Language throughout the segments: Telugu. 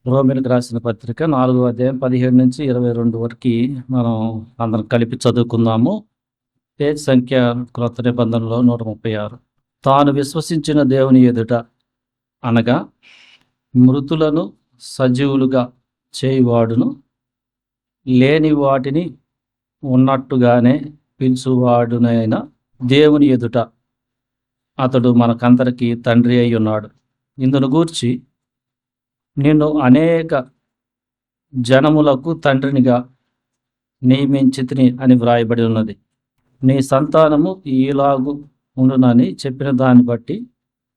రోమిలకు రాసిన పత్రిక 4వ అధ్యాయం 17-22 వరకు మనం అందరం కలిపి చదువుకుందాము. పేజ్ సంఖ్య క్రొత్త నిబంధనలో 136. తాను విశ్వసించిన దేవుని ఎదుట అనగా మృతులను సజీవులుగా చేయువాడును, లేని వాటిని ఉన్నట్టుగానే పిలుచువాడునైన దేవుని ఎదుట అతడు మనకందరికీ తండ్రి అయి ఉన్నాడు. ఇందును గూర్చి నిన్ను అనేక జనములకు తండ్రినిగా నియమించితిని అని వ్రాయబడి ఉన్నది. నీ సంతానము ఈలాగు ఉండునని చెప్పిన దాన్ని బట్టి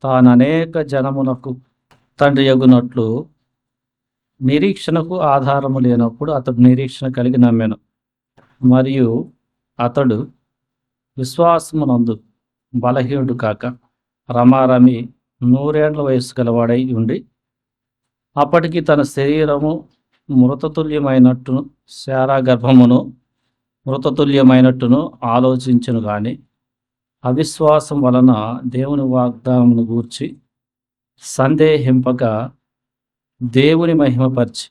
తాను అనేక జనములకు తండ్రి యగునట్లు నిరీక్షణకు ఆధారము లేనప్పుడు అతడు నిరీక్షణ కలిగి నమ్మెను. మరియు అతడు విశ్వాసమునందు బలహీనుడు కాక రమారమి 100 ఏళ్ల వయసు గలవాడై ఉండి అప్పటికి తన శరీరము మృతతుల్యమైనట్టును శారా గర్భమును మృతతుల్యమైనట్టును ఆలోచించును గాని అవిశ్వాసం వలన దేవుని వాగ్దానమును గూర్చి సందేహింపక దేవుని మహిమపరిచి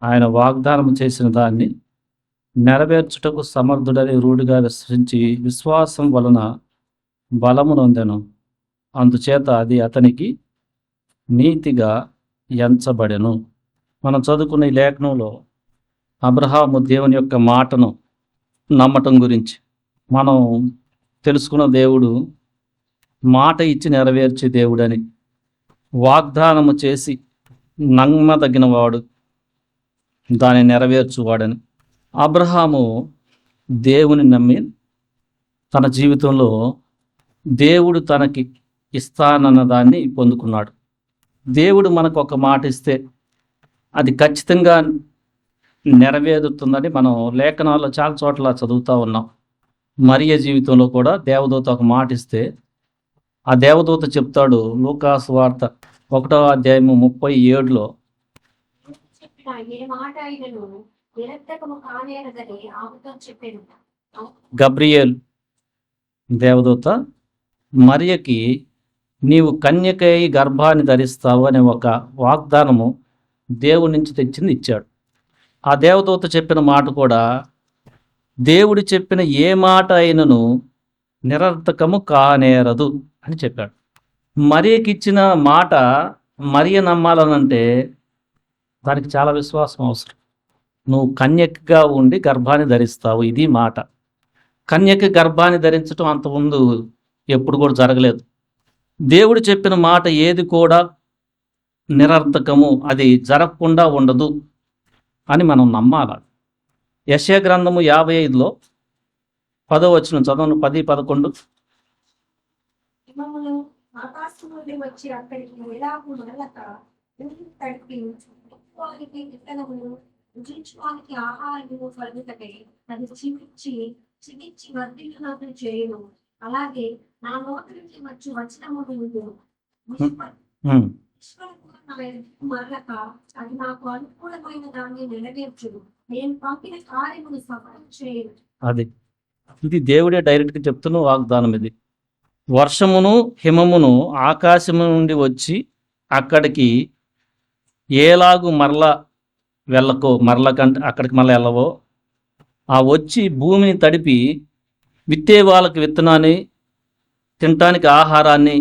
ఆయన వాగ్దానం చేసిన దాన్ని నెరవేర్చుటకు సమర్థుడని రూఢిగా విశ్వసించి విశ్వాసం వలన బలము నొందెను. అందుచేత అది అతనికి నీతిగా ఎంచబడెను. మనం చదువుకున్న ఈ లేఖనంలో అబ్రహాము దేవుని యొక్క మాటను నమ్మటం గురించి మనం తెలుసుకున్న దేవుడు మాట ఇచ్చి నెరవేర్చే దేవుడని, వాగ్దానము చేసి నమ్మదగిన వాడు, దాన్ని నెరవేర్చువాడని. అబ్రహాము దేవుని నమ్మి తన జీవితంలో దేవుడు తనకి ఇస్తానన్న దాన్ని పొందుకున్నాడు. దేవుడు మనకు ఒక మాట ఇస్తే అది ఖచ్చితంగా నెరవేరుతుందని మనం లేఖనాల్లో చాలా చోట్ల చదువుతూ ఉన్నాం. మరియ జీవితంలో కూడా దేవదూత ఒక మాట ఇస్తే ఆ దేవదూత చెప్తాడు లూకాసు వార్త 1వ అధ్యాయము 37లో, గబ్రియేల్ దేవదూత మరియకి నీవు కన్యకై గర్భాన్ని ధరిస్తావు అనే ఒక వాగ్దానము దేవుడి నుంచి తెచ్చింది ఇచ్చాడు. ఆ దేవదూత చెప్పిన మాట కూడా దేవుడు చెప్పిన ఏ మాట అయినను నిరర్థకము కానేరదు అని చెప్పాడు. మరియకి ఇచ్చిన మాట మరియ నమ్మాలనంటే దానికి చాలా విశ్వాసం అవసరం. నువ్వు కన్యకగా ఉండి గర్భాన్ని ధరిస్తావు, ఇది మాట. కన్యక గర్భాన్ని ధరించడం అంతకుముందు ఎప్పుడు కూడా జరగలేదు. దేవుడు చెప్పిన మాట ఏది కూడా నిరర్థకము, అది జరగకుండా ఉండదు అని మనం నమ్మాలి. యెషయా గ్రంథము 55లో 10వ వచనం చదవండి. 10-11. అలాగే నా నోటి నుంచి వచ్చి వచనము మరలక అది నాకు అనుకూలమైన దాన్ని నెరవేర్చును. నేను పంపిన కార్యమును సఫలం చేయను. అది ఇది దేవుడే డైరెక్ట్గా చెప్తున్న వాగ్దానం. ఇది వర్షమును హిమమును ఆకాశము నుండి వచ్చి అక్కడికి ఏలాగు అక్కడికి మరల వెళ్ళవో, ఆ వచ్చి భూమిని తడిపి విత్తే వాళ్ళకి విత్తనాన్ని, తినటానికి ఆహారాన్ని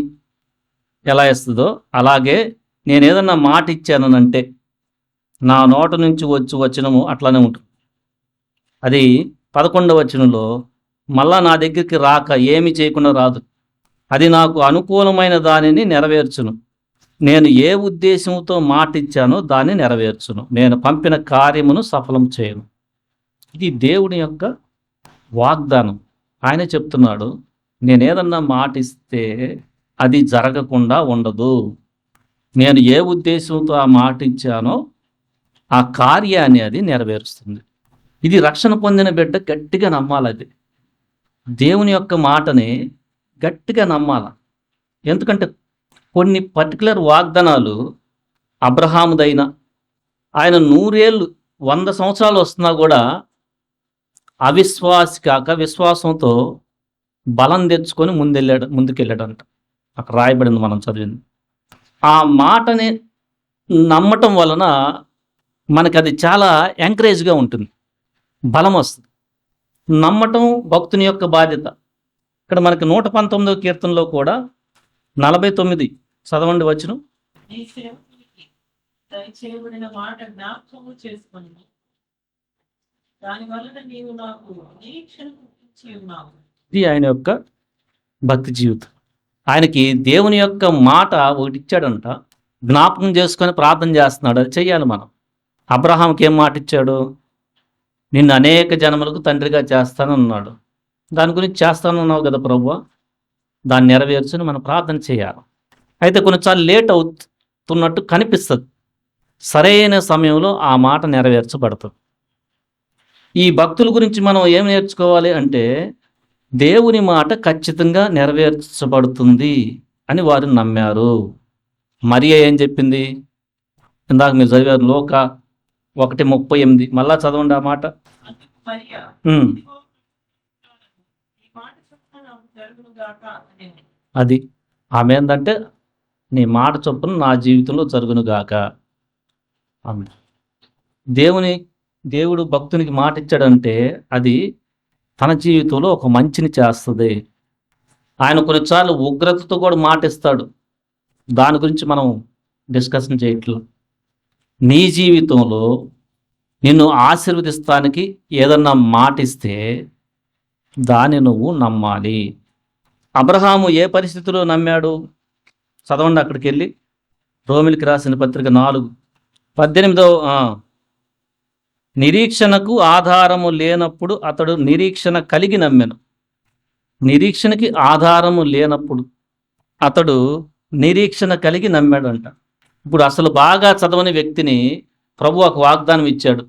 ఎలా ఇస్తుందో అలాగే నేను ఏదన్నా మాట ఇచ్చానంటే నా నోట నుంచి వచ్చి వచనము అట్లానే ఉంటుంది. అది 11వ వచనంలో మళ్ళా నా దగ్గరికి రాక ఏమి చేయకుండా రాదు, అది నాకు అనుకూలమైన దానిని నెరవేర్చును. నేను ఏ ఉద్దేశంతో మాట ఇచ్చానో దాన్ని నెరవేర్చును. నేను పంపిన కార్యమును సఫలం చేయను. ఇది దేవుని యొక్క వాగ్దానం. ఆయన చెప్తున్నాడు, నేనేదన్నా మాట ఇస్తే అది జరగకుండా ఉండదు. నేను ఏ ఉద్దేశంతో ఆ మాట ఇచ్చానో ఆ కార్యాన్ని అది నెరవేరుస్తుంది. ఇది రక్షణ పొందిన బిడ్డ గట్టిగా నమ్మాలి. అది దేవుని యొక్క మాటని గట్టిగా నమ్మాలి. ఎందుకంటే కొన్ని పర్టికులర్ వాగ్దానాలు అబ్రహాముదైనా ఆయన 100 ఏళ్ళు 100 సంవత్సరాలు వస్తున్నా కూడా అవిశ్వాసి కాక విశ్వాసంతో బలం తెచ్చుకొని ముందుకెళ్ళాడంట. అక్కడ రాయబడింది, మనం చదివింది. ఆ మాటని నమ్మటం వలన మనకి అది చాలా ఎంకరేజ్గా ఉంటుంది, బలం వస్తుంది. నమ్మటం భక్తుని యొక్క బాధ్యత. ఇక్కడ మనకి 119వ కీర్తనలో కూడా 49 చదవండి వచనం. నీ సేవకునికి దయచేయబడిన మాట జ్ఞాపకము చేసుకొని దాని వలన నీవు నాకు నిరీక్షణ పుట్టించి ఉన్నావు. ఇది ఆయన యొక్క భక్తి జీవితం. ఆయనకి దేవుని యొక్క మాట ఒకటి ఇచ్చాడంట, జ్ఞాపకం చేసుకొని ప్రార్థన చేస్తున్నాడు. అది చెయ్యాలి మనం. అబ్రహాంకి ఏం మాట ఇచ్చాడు? నిన్ను అనేక జనములకు తండ్రిగా చేస్తానన్నాడు. దాని గురించి చేస్తానన్నావు కదా ప్రభువా, దాన్ని నెరవేర్చుని మనం ప్రార్థన చేయాలి. అయితే కొన్నిసార్లు లేట్ అవుతున్నట్టు కనిపిస్తుంది, సరైన సమయంలో ఆ మాట నెరవేర్చబడుతుంది. ఈ భక్తుల గురించి మనం ఏం నేర్చుకోవాలి అంటే, దేవుని మాట ఖచ్చితంగా నెరవేర్చబడుతుంది అని వారు నమ్మారు. మరియ ఏం చెప్పింది? ఇందాక మీరు చదివారు లోక 1:38. మళ్ళా చదవండి ఆ మాట. అందుకు మరియా, ఉమ్, ఇదిగో ఈ మాట చొప్పున నాకు జరుగునుగాక అనెను. అది ఆమె ఏంటంటే, నీ మాట చొప్పున నా జీవితంలో జరుగునుగాక. ఆమె దేవుడు భక్తునికి మాట ఇచ్చాడంటే అది తన జీవితంలో ఒక మంచిని చేస్తుంది. ఆయన కొన్నిసార్లు ఉగ్రతతో కూడా మాట ఇస్తాడు. దాని గురించి మనం డిస్కషన్ చేయట్లేదు. నీ జీవితంలో నిన్ను ఆశీర్వదిస్తానికి ఏదన్నా మాట ఇస్తే దాన్ని నువ్వు నమ్మాలి. అబ్రహాము ఏ పరిస్థితిలో నమ్మాడు? చదవండి అక్కడికి వెళ్ళి. రోమిలికి రాసిన పత్రిక 4:18. నిరీక్షణకు ఆధారము లేనప్పుడు అతడు నిరీక్షణ కలిగి నమ్మెను. నిరీక్షణకి ఆధారము లేనప్పుడు అతడు నిరీక్షణ కలిగి నమ్మాడంట. ఇప్పుడు అసలు బాగా చదవని వ్యక్తిని ప్రభు ఒక వాగ్దానం ఇచ్చాడు,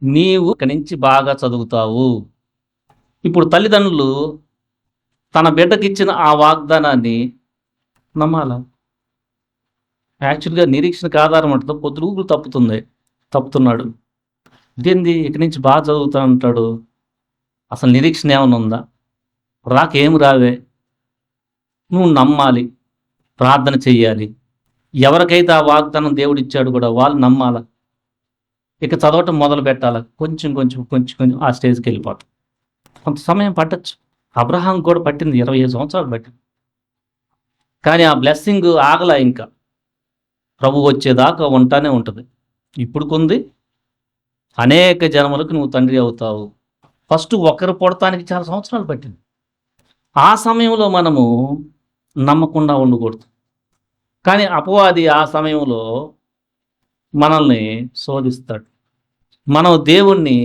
నీవు ఇక్కడి నుంచి బాగా చదువుతావు. ఇప్పుడు తల్లిదండ్రులు తన బిడ్డకి ఇచ్చిన ఆ వాగ్దానాన్ని నమ్మాలా? యాక్చువల్గా నిరీక్షణకు ఆధారం అంటే పొద్దుగూకులు తప్పుతున్నాడు. ఇదేంది ఇక్కడి నుంచి బాగా చదువుతా అంటాడు? అసలు నిరీక్షణ ఏమైనా ఉందా? రాకేం రావే. నువ్వు నమ్మాలి, ప్రార్థన చెయ్యాలి. ఎవరికైతే ఆ వాగ్దానం దేవుడు ఇచ్చాడు కూడా వాళ్ళు నమ్మాల. ఇక చదవటం మొదలు పెట్టాలి. కొంచెం ఆ స్టేజ్కి వెళ్ళిపోతాం. కొంత సమయం పట్టచ్చు. అబ్రహాం కూడా పట్టింది, 25 సంవత్సరాలు పట్టింది. కానీ ఆ బ్లెస్సింగ్ ఆగలా. ఇంకా ప్రభు వచ్చేదాకా ఉంటానే ఉంటుంది. ఇప్పుడు కొంది అనేక జన్మలకు నువ్వు తండ్రి అవుతావు. ఫస్ట్ ఒకరు పుడతానికి చాలా సంవత్సరాలు పట్టింది. ఆ సమయంలో మనము నమ్మకుండా ఉండకూడదు. కానీ అపవాది ఆ సమయంలో మనల్ని శోధిస్తాడు. మనం దేవుణ్ణి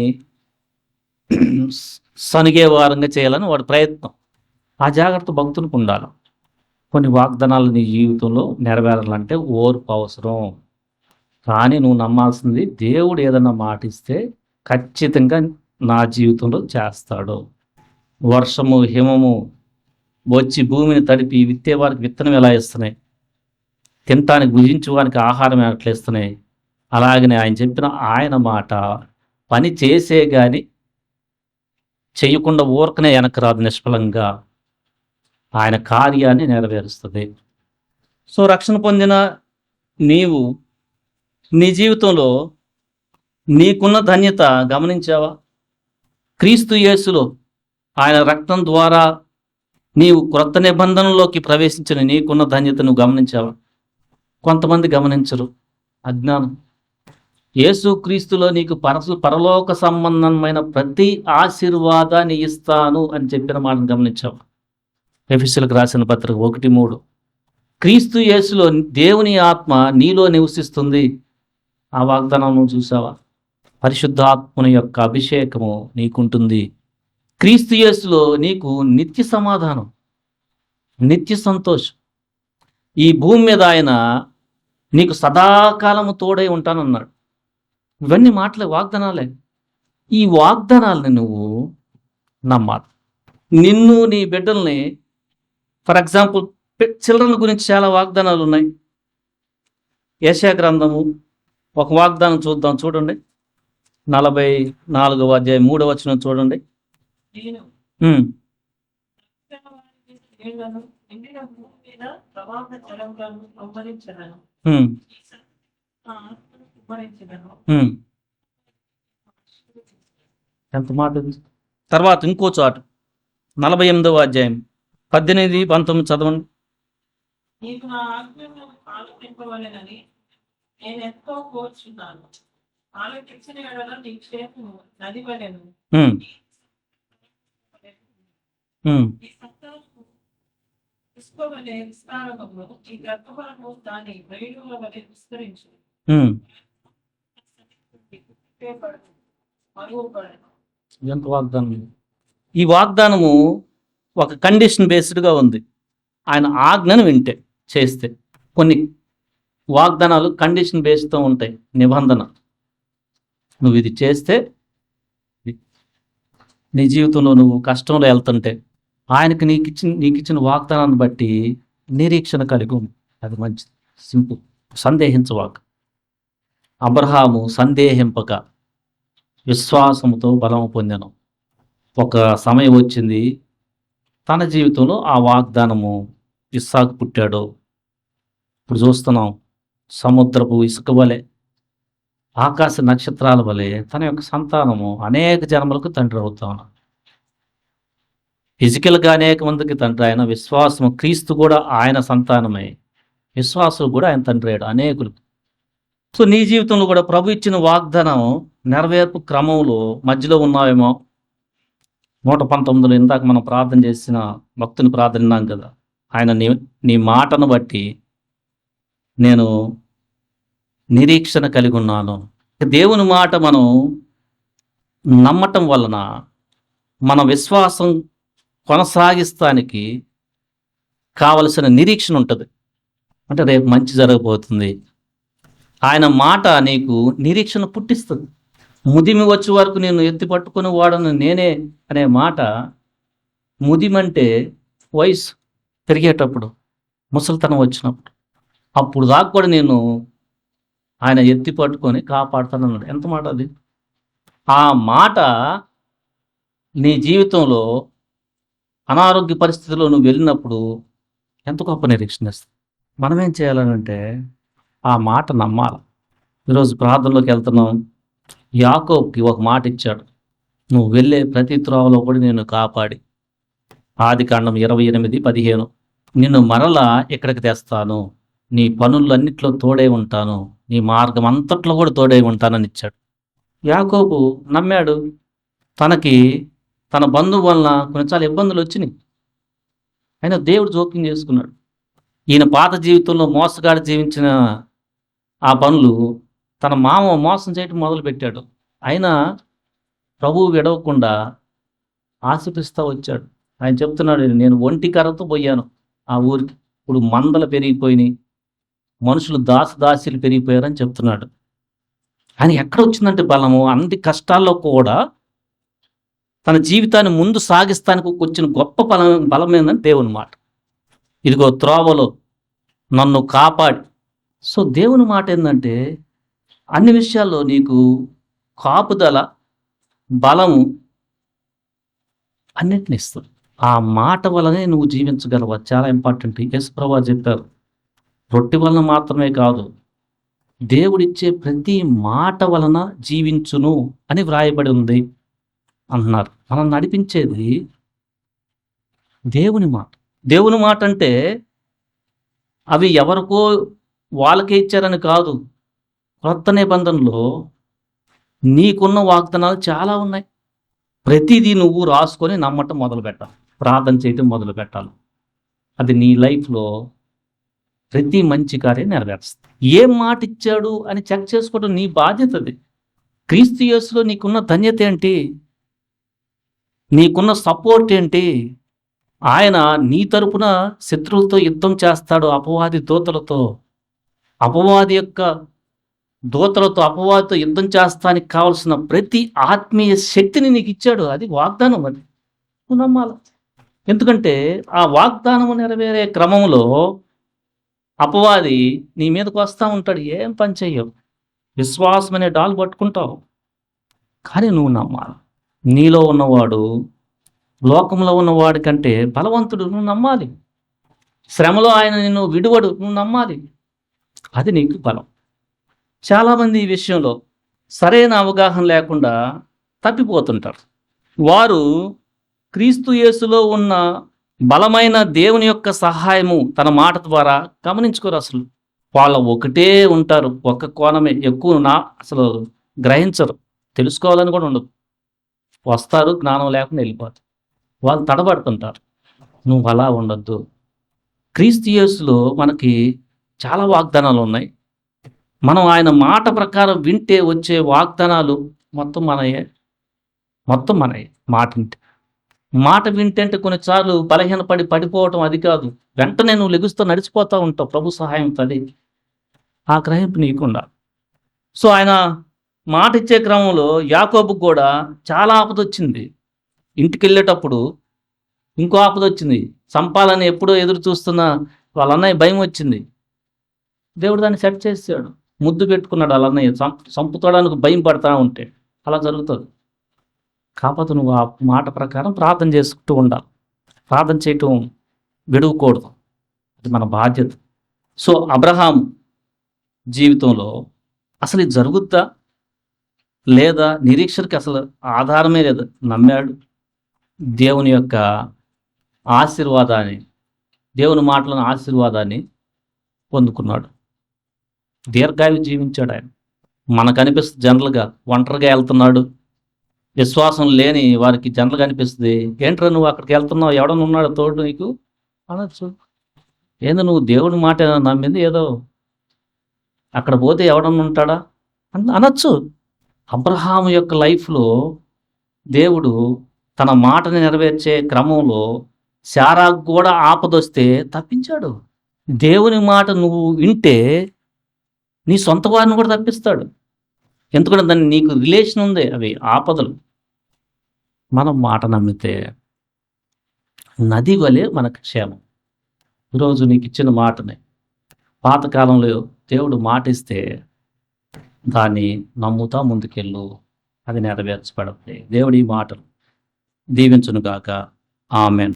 సనిగే వారంగా చేయాలని వాడి ప్రయత్నం. ఆ జాగ్రత్త భక్తునికి ఉండాలి. కొన్ని వాగ్దానాలు నీ జీవితంలో నెరవేరాలంటే ఓర్పు అవసరం. కానీ నువ్వు నమ్మాల్సింది, దేవుడు ఏదన్నా మాటిస్తే ఖచ్చితంగా నా జీవితంలో చేస్తాడు. వర్షము హిమము వచ్చి భూమిని తడిపి విత్తేవారికి విత్తనం ఎలా ఇస్తున్నాయి, తినటానికి భుజించేవానికి ఆహారం ఎట్లా ఇస్తున్నాయి, అలాగనే ఆయన చెప్పిన ఆయన మాట పని చేసే కానీ చెయ్యకుండా ఊరకనే వెనక్కి రాదు. నిష్ఫలంగా ఆయన కార్యాన్ని నెరవేరుస్తుంది. సో రక్షణ పొందిన నీవు నీ జీవితంలో నీకున్న ధన్యత గమనించావా? క్రీస్తు యేసులో ఆయన రక్తం ద్వారా నీవు క్రొత్త నిబంధనలోకి ప్రవేశించిన నీకున్న ధన్యత నువ్వు గమనించావా? కొంతమంది గమనించరు, అజ్ఞానం. యేసు క్రీస్తులో నీకు పరలోక సంబంధమైన ప్రతి ఆశీర్వాదాన్ని ఇస్తాను అని చెప్పిన మాటను గమనించావా? ఎఫెసీయులకు రాసిన పత్రిక 1:3. క్రీస్తు యేసులో దేవుని ఆత్మ నీలో నివసిస్తుంది. ఆ వాగ్దానం నువ్వు చూసావా? పరిశుద్ధాత్మని యొక్క అభిషేకము నీకుంటుంది. క్రీస్తు యేసులో నీకు నిత్య సమాధానం, నిత్య సంతోషం. ఈ భూమి మీద ఆయన నీకు సదాకాలము తోడై ఉంటానన్నాడు. ఇవన్నీ మాటలే, వాగ్దానాలే. ఈ వాగ్దానాలని నువ్వు నమ్మాలి. నిన్ను నీ బిడ్డల్ని, ఫర్ ఎగ్జాంపుల్ చిల్డ్రన్ గురించి చాలా వాగ్దానాలు ఉన్నాయి. యెషయా గ్రంథము ఒక వాగ్దానం చూడండి. 44వ అధ్యాయం 3వ వచనం చూడండి. నేను ఉమ్, రక్షణ వారి మీద నీళ్లను, ఎండిన భూమి మీద ప్రవాహ జలములను కుమ్మరించెదను. ఉమ్, ఈ సంగతి నా ఆత్మను కుమ్మరించినను. ఉమ్. ఎంత మాట ఇది? తర్వాత ఇంకో చాటు 48వ అధ్యాయం 18, 19 చదవండి. నీకు నా ఆజ్ఞను ఆలకింపవలెనని నేను ఎంతో కోరుచున్నాను. ఆలకించిన ఎడల నీ క్షేమము నది వలెను. ఉమ్, ఉమ్, ఈ సంతానము పుష్పవలె విస్తారమును, ఈ గర్భఫలము దాని వేడుల వలె విస్తరించు. ఉమ్. మరుగుపడను. ఎంత వాగ్దానం ఇది? ఈ వాగ్దానము ఒక కండిషన్ బేస్డ్గా ఉంది. ఆయన ఆజ్ఞను వింటే చేస్తే. కొన్ని వాగ్దానాలు కండిషన్ బేస్డ్తో ఉంటాయి, నిబంధన. నువ్వు ఇది చేస్తే నీ జీవితంలో నువ్వు కష్టంలో వెళ్తుంటే ఆయనకి నీకు ఇచ్చిన వాగ్దానాన్ని బట్టి నిరీక్షణ కలిగి ఉంది. అది మంచిది. సింపుల్. సందేహించవాక. అబ్రహాము సందేహింపక విశ్వాసముతో బలము పొందెను. ఒక సమయం వచ్చింది తన జీవితంలో ఆ వాగ్దానము. ఇస్సాకు పుట్టాడు. ఇప్పుడు చూస్తున్నాం సముద్రపు ఇసుక వలె, ఆకాశ నక్షత్రాల వలె తన యొక్క సంతానము అనేక జన్మలకు తండ్రి అవుతా ఉన్నాడు. ఫిజికల్గా అనేక మందికి తండ్రి ఆయన. విశ్వాసము క్రీస్తు కూడా ఆయన సంతానమై విశ్వాసులు కూడా ఆయన తండ్రి అయ్యాడు అనేకులు. సో నీ జీవితంలో కూడా ప్రభు ఇచ్చిన వాగ్దానం నెరవేర్పు క్రమంలో మధ్యలో ఉన్నావేమో. 119లో ఇందాక మనం ప్రార్థన చేసిన భక్తుని ప్రార్థన విన్నాం కదా. ఆయన నీ మాటను బట్టి నేను నిరీక్షణ కలిగి ఉన్నాను. దేవుని మాట మనం నమ్మటం వలన మన విశ్వాసం కొనసాగిస్తానికి కావలసిన నిరీక్షణ ఉంటుంది. అంటే రేపు మంచి జరగబోతుంది. ఆయన మాట నీకు నిరీక్షణ పుట్టిస్తుంది. ముదిమి వచ్చే వరకు నేను ఎత్తి పట్టుకుని వాడను నేనే అనే మాట. ముదిమంటే వయసు పెరిగేటప్పుడు, ముసలితనం వచ్చినప్పుడు. అప్పుడు దాకా కూడా నేను ఆయన ఎత్తి పట్టుకొని కాపాడుతానన్నాడు. ఎంత మాట అది! ఆ మాట నీ జీవితంలో అనారోగ్య పరిస్థితిలో నువ్వు వెళ్ళినప్పుడు ఎంత గొప్ప నిరీక్షణ ఇస్తుంది. మనం ఏం చేయాలనంటే ఆ మాట నమ్మాలి. ఈరోజు ప్రార్థనలోకి వెళ్తున్నాం. యాకోబుకి ఒక మాట ఇచ్చాడు, నువ్వు వెళ్ళే ప్రతి త్రోవలో కూడా నేను కాపాడి. ఆదికాండం 28:15 నిన్ను మరలా ఇక్కడికి తెస్తాను, నీ పనులన్నిట్లో తోడై ఉంటాను, నీ మార్గం అంతట్లో కూడా తోడై ఉంటానని ఇచ్చాడు. యాకోబు నమ్మాడు. తనకి తన బంధువు వలన కొన్నిసార్లు ఇబ్బందులు వచ్చినాయి. అయినా దేవుడు జోక్యం చేసుకున్నాడు. ఈయన పాత జీవితంలో మోసగాడు జీవించిన ఆ పనులు తన మామ మోసం చేయటం మొదలుపెట్టాడు. అయినా ప్రభువు విడవకుండా ఆశీర్వదిస్తూ వచ్చాడు. ఆయన చెప్తున్నాడు, నేను ఒంటి కర్రతో పోయాను ఆ ఊరికి, ఇప్పుడు మందలు పెరిగిపోయినాయి, మనుషులు దాసులు పెరిగిపోయారని చెప్తున్నాడు. ఆయన ఎక్కడ వచ్చిందంటే బలము, అన్ని కష్టాల్లో కూడా తన జీవితాన్ని ముందు సాగిస్తానికి వచ్చిన గొప్ప బలం ఏందని దేవుని మాట. ఇదిగో త్రోవలో నన్ను కాపాడి. సో దేవుని మాట ఏంటంటే అన్ని విషయాల్లో నీకు కాపుదల, బలము అన్నిటిని ఇస్తుంది. ఆ మాట వలనే నువ్వు జీవించగలవు. చాలా ఇంపార్టెంట్. యేసు ప్రభువు చెప్పారు, రొట్టె వలన మాత్రమే కాదు, దేవుడిచ్చే ప్రతి మాట వలన జీవించును అని వ్రాయబడి ఉంది అంటున్నారు. మనం నడిపించేది దేవుని మాట. దేవుని మాట అంటే అవి ఎవరికో వాళ్ళకే ఇచ్చారని కాదు. క్రొత్త నిబంధనలో నీకున్న వాగ్దానాలు చాలా ఉన్నాయి. ప్రతిదీ నువ్వు రాసుకొని నమ్మటం మొదలు పెట్టాలి, ప్రార్థన చేయటం మొదలు పెట్టాలి. అది నీ లైఫ్లో ప్రతి మంచి కార్యం నెరవేరుస్తుంది. ఏం మాట ఇచ్చాడు అని చెక్ చేసుకోవడం నీ బాధ్యత. అది క్రీస్తు యేసులో నీకున్న ధన్యత ఏంటి, నీకున్న సపోర్ట్ ఏంటి. ఆయన నీ తరపున శత్రువులతో యుద్ధం చేస్తాడు, అపవాది దూతలతో. అపవాది యొక్క దూతలతో, అపవాదితో యుద్ధం చేస్తానికి కావలసిన ప్రతి ఆత్మీయ శక్తిని నీకు ఇచ్చాడు. అది వాగ్దానం. అది నువ్వు నమ్మాలి. ఎందుకంటే ఆ వాగ్దానము నెరవేరే క్రమంలో అపవాది నీ మీదకు వస్తూ ఉంటాడు. ఏం పని చెయ్యవు, విశ్వాసం అనే డాల్ పట్టుకుంటావు. కానీ నువ్వు నమ్మాలి. నీలో ఉన్నవాడు లోకంలో ఉన్నవాడి కంటే బలవంతుడు. నువ్వు నమ్మాలి. శ్రమలో ఆయన నిన్ను విడువడు. నువ్వు నమ్మాలి. అది నీకు బలం. చాలామంది ఈ విషయంలో సరైన అవగాహన లేకుండా తప్పిపోతుంటారు. వారు క్రీస్తు యేసులో ఉన్న బలమైన దేవుని యొక్క సహాయము తన మాట ద్వారా గమనించుకోరు. అసలు వాళ్ళ ఒకటే ఉంటారు, ఒక్క కోణమే ఎక్కువ అసలు గ్రహించరు, తెలుసుకోవాలని కూడా ఉండదు. వస్తారు, జ్ఞానం లేకుండా వెళ్ళిపోతారు. వాళ్ళు తడబడుతుంటారు. నువ్వు అలా ఉండొద్దు. క్రీస్తు యేసులో మనకి చాలా వాగ్దానాలు ఉన్నాయి. మనం ఆయన మాట ప్రకారం వింటే వచ్చే వాగ్దానాలు మొత్తం మనయే. మాట వింటే అంటే కొన్నిసార్లు బలహీనపడి పడిపోవటం అది కాదు. వెంటనే నువ్వు లెగుస్తూ నడిచిపోతూ ఉంటావు ప్రభు సహాయంతో. అది ఆ గ్రహింపు నీకుండా. సో ఆయన మాట ఇచ్చే క్రమంలో యాకోబుకు కూడా చాలా ఆపదొచ్చింది. ఇంటికి వెళ్ళేటప్పుడు ఇంకో ఆపదొచ్చింది. చంపాలని ఎప్పుడో ఎదురు చూస్తున్న వాళ్ళ అన్నయ్య భయం వచ్చింది. దేవుడు దాన్ని సెట్ చేసాడు, ముద్దు పెట్టుకున్నాడు. వాళ్ళ అన్నయ్య చంపుతాడానికి భయం పడతా ఉంటే అలా జరుగుతుంది. కాకపోతే నువ్వు ఆ మాట ప్రకారం ప్రార్థన చేసుకుంటూ ఉండాలి. ప్రార్థన చేయటం విడవకూడదు, అది మన బాధ్యత. సో అబ్రహాం జీవితంలో అసలు ఇది జరుగుద్దా లేదా, నిరీక్షణకి అసలు ఆధారమే లేదు. నమ్మాడు, దేవుని యొక్క ఆశీర్వాదాన్ని, దేవుని మాటలను ఆశీర్వాదాన్ని పొందుకున్నాడు. దీర్ఘాయు జీవించాడు ఆయన. మనకు అనిపిస్తుంది జనరల్గా ఒంటరిగా వెళ్తున్నాడు. విశ్వాసం లేని వారికి జనరల్గా అనిపిస్తుంది, ఏంట్రా నువ్వు అక్కడికి వెళ్తున్నావు, ఎవడన్నా ఉన్నాడు తోడు నీకు అనొచ్చు. ఏందో నువ్వు దేవుని మాట నమ్మింది, ఏదో అక్కడ పోతే ఎవడన్నా ఉంటాడా అనొచ్చు. అబ్రహాము యొక్క లైఫ్లో దేవుడు తన మాటని నెరవేర్చే క్రమంలో శారాకు కూడా ఆపదొస్తే తప్పించాడు. దేవుని మాట నువ్వు వింటే నీ సొంత వారిని కూడా తప్పిస్తాడు. ఎందుకంటే దాన్ని నీకు రిలేషన్ ఉంది, అవి ఆపదలు. మనం మాట నమ్మితే నది వలె మనకు క్షేమం. ఈరోజు నీకు ఇచ్చిన మాటని పాతకాలంలో దేవుడు మాట ఇస్తే దాన్ని నమ్ముతా ముందుకెళ్ళు, అది నెరవేర్చబడుతుంది. దేవుడి మాటలు దీవించునుగాక. ఆమెన్.